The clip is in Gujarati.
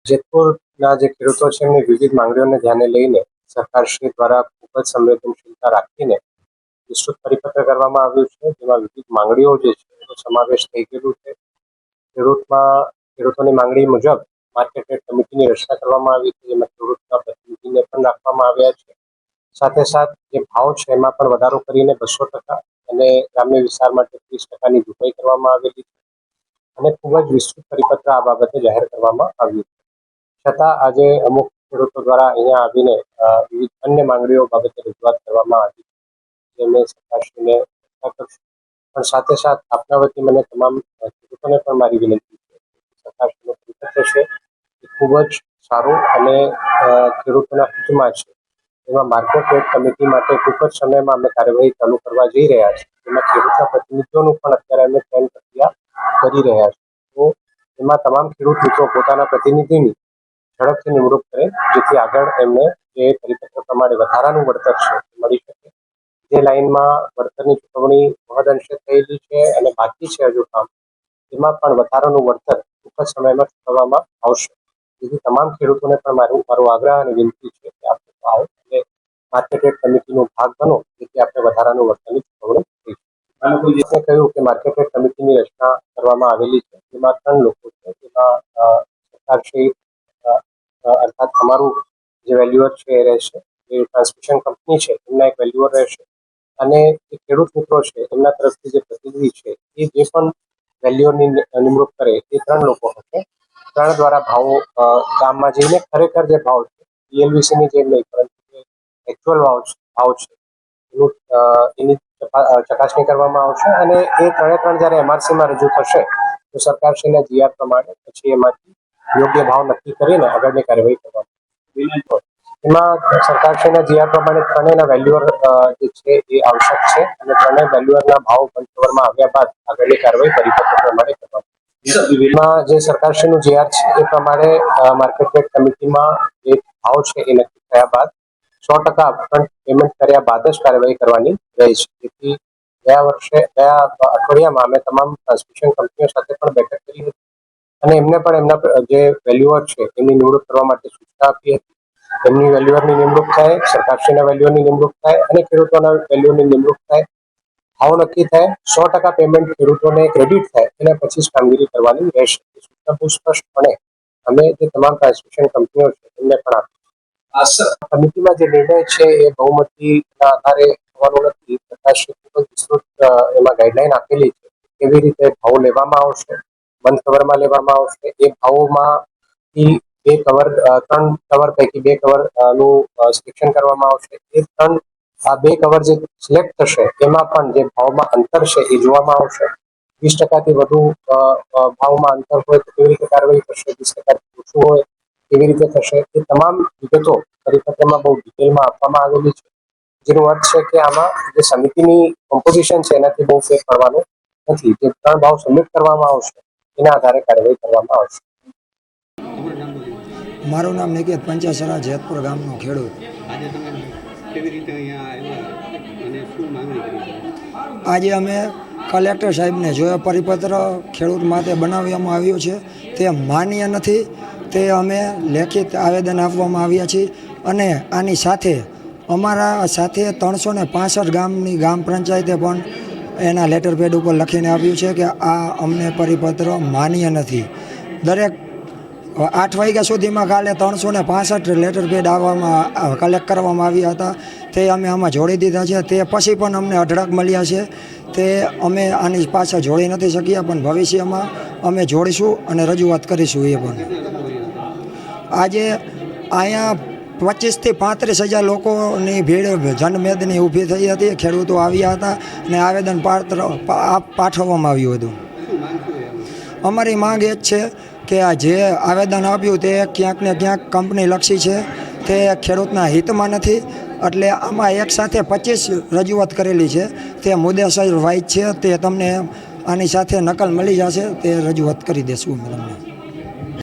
જેતપુરના જે ખેડૂતો છે એમની વિવિધ માંગણીઓને ધ્યાને લઈને સરકારશ્રી દ્વારા ખૂબ જ સંવેદનશીલતા રાખીને વિસ્તૃત પરિપત્ર કરવામાં આવ્યું છે, જેમાં વિવિધ માંગણીઓ જે છે એનો સમાવેશ થઈ ગયેલું છે. ખેડૂતોની માંગણી મુજબ માર્કેટ યાર્ડ કમિટીની રચના કરવામાં આવી છે, જેમાં ખેડૂતના પ્રતિનિધિને પણ રાખવામાં આવ્યા છે. સાથે સાથ જે ભાવ છે એમાં પણ વધારો કરીને 200% અને ગ્રામ્ય વિસ્તાર માટે 30%ની જોગવાઈ કરવામાં આવેલી છે અને ખૂબ જ વિસ્તૃત પરિપત્ર આ બાબતે જાહેર કરવામાં આવ્યું છે. છતાં આજે અમુક ખેડૂતો દ્વારા અહીંયા આવીને વિવિધ અન્ય માંગણીઓ બાબતે રજૂઆત કરવામાં આવી, જે મેં સરકારશ્રીને પણ સાથે સાથ આપના વતી મને તમામ ખેડૂતોને પણ મારી વિનંતી છે કે સરકારશ્રીનો પરિપત્ર છે એ ખૂબ જ સારું અને ખેડૂતોના હિતમાં છે. એમાં માર્કેટ યાર્ડ કમિટી માટે ટૂંક જ સમયમાં અમે કાર્યવાહી ચાલુ કરવા જઈ રહ્યા છીએ. એમાં ખેડૂતના પ્રતિનિધિઓનું પણ અત્યારે અમે ચયન પ્રક્રિયા કરી રહ્યા છીએ. તો એમાં તમામ ખેડૂત મિત્રો પોતાના પ્રતિનિધિની ઝડપથી નિમણૂક કરે, જેથી આગળ એમને જે પરિપત્ર પ્રમાણે વધારાનું વળતર છે મળી શકે. જે લાઇનમાં વળતરની ચૂકવણી મહદઅંશે થયેલી છે અને બાકી છે હજુ કામ, એમાં પણ વધારાનું વળતર ટૂંક જ સમયમાં ચૂકવવામાં આવશે. જેથી તમામ ખેડૂતોને પણ મારો આગ્રહ અને વિનંતી છે કે આપણે આવો અને માર્કેટ યાર્ડ કમિટીનો ભાગ બનો, જેથી આપણે વધારાનું વળતરની ચૂકવણી થઈ શકે. કહ્યું કે માર્કેટ યાર્ડ કમિટીની રચના કરવામાં આવેલી છે, જેમાં 3 લોકો છે. જેમાં સરકારશ્રી અર્થાત અમારું જે વેલ્યુઅર છે એ રહેશે, એ ટ્રાન્સમિશન કંપની છે એમના એક વેલ્યુઅર રહેશે અને જે ખેડૂત મિત્રો છે એમના તરફથી જે પ્રતિનિધિ છે એ જે પણ વેલ્યુઅરની નિમણૂક કરે એ 3 લોકો હશે. 3 દ્વારા ભાવો ગામમાં જઈને ખરેખર જે ભાવ છે PLVCની જેમ નહીં, પરંતુ જે એકચ્યુઅલ ભાવ છે એની ચકાસણી કરવામાં આવશે અને એ 3 જ્યારે MRCમાં રજૂ થશે તો સરકારશ્રીના GR પ્રમાણે પછી એમાંથી યોગ્ય ભાવ નક્કી કરીને આગળની કાર્યવાહી કરવામાં. એમાં સરકારશ્રીના GR પ્રમાણે 3 વેલ્યુઅર જે છે એ આવશ્યક છે અને 3 વેલ્યુઅરના ભાવ પંચકવરમાં આવ્યા બાદ આગળની કાર્યવાહી પરિપત્ર પ્રમાણે કરવામાં. એમાં જે સરકારશ્રીનું GR છે એ પ્રમાણે માર્કેટ યાર્ડ કમિટીમાં જે ભાવ છે એ નક્કી થયા બાદ 100% અપફ્રન્ટ પેમેન્ટ કર્યા બાદ જ કાર્યવાહી કરવાની રહે છે. જેથી ગયા અઠવાડિયામાં અમે તમામ ટ્રાન્સમિશન કંપનીઓ સાથે પણ બેઠક કરી હતી અને એમને પણ એમના જે વેલ્યુઅર છે એમની નિમણૂક કરવા માટે સૂચના આપી હતી. એમની વેલ્યુઅરની નિમણૂક થાય, સરકારશ્રીના વેલ્યુઅરની નિમણૂક થાય અને ખેડૂતોના વેલ્યુઅરની નિમણૂક થાય. ભાવ નક્કી થાય, 100% પેમેન્ટ ખેડૂતોને ક્રેડિટ થાય, એના પછી જ કામગીરી કરવાની રહેશે. સૂચના બહુ સ્પષ્ટપણે અમે જે તમામ ટ્રાન્સમિશન કંપનીઓ છે એમને પણ આપી. કમિટીમાં જે નિર્ણય છે એ બહુમતીના આધારે થવાનો નથી. સરકારશ્રી ખૂબ જ વિસ્તૃત એમાં ગાઈડલાઈન આપેલી છે કેવી રીતે ભાવ લેવામાં આવશે, બંધ કવરમાં લેવામાં આવશે. એ ભાવોમાંથી 3 કવર પૈકી 2 કવરનું સિલેક્શન કરવામાં આવશે. એ 2 કવર જે સિલેક્ટ થશે એમાં પણ જે ભાવમાં અંતર છે એ જોવામાં આવશે. 20%થી વધુ ભાવમાં અંતર હોય તો કેવી રીતે કાર્યવાહી થશે, 20%થી ઓછું હોય કેવી રીતે થશે, એ તમામ વિગતો પરિપત્રમાં બહુ ડિટેલમાં આપવામાં આવેલી છે. જેનો અર્થ છે કે આમાં જે સમિતિની કોમ્પોઝિશન છે એનાથી બહુ ફેર પડવાનો નથી. જે 3 ભાવ સબમિટ કરવામાં આવશે એના આધારે કાર્યવાહી કરવામાં આવશે. મારું નામ નિકેત પંચાસરા, જેતપુર ગામનો ખેડૂત. આજે અમે કલેક્ટર સાહેબને જોયા, પરિપત્ર ખેડૂત માટે બનાવવામાં આવ્યું છે તે માન્ય નથી. તે અમે લેખિત આવેદન આપવામાં આવ્યા છીએ અને આની સાથે અમારા સાથે 365 ગામની ગ્રામ પંચાયતે પણ એના લેટર પેડ ઉપર લખીને આપ્યું છે કે આ અમને પરિપત્ર માન્ય નથી. દરેક 8 વાગ્યા સુધીમાં કાલે 365 લેટર પેડ કલેક્ટ કરવામાં આવ્યા હતા. તે અમે આમાં જોડી દીધા છે. તે પછી પણ અમને અઢળક મળ્યા છે. તે અમે આની પાછળ જોડી નથી શક્યા, પણ ભવિષ્યમાં અમે જોડીશું અને રજૂઆત કરીશું. એ પણ આજે અહીંયા 25,000 થી 35,000 લોકોની ભીડ જનમેદની ઊભી થઈ હતી. ખેડૂતો આવ્યા હતા અને આવેદન પાઠવવામાં આવ્યું હતું. અમારી માંગ એ જ છે કે આ જે આવેદન આપ્યું તે ક્યાંક ને ક્યાંક કંપની લક્ષી છે, તે ખેડૂતના હિતમાં નથી. એટલે આમાં એક સાથે 25 રજૂઆત કરેલી છે. તે મુદ્દેસર વાઇઝ છે. તે તમને આની સાથે નકલ મળી જશે, તે રજૂઆત કરી દેશું તમને.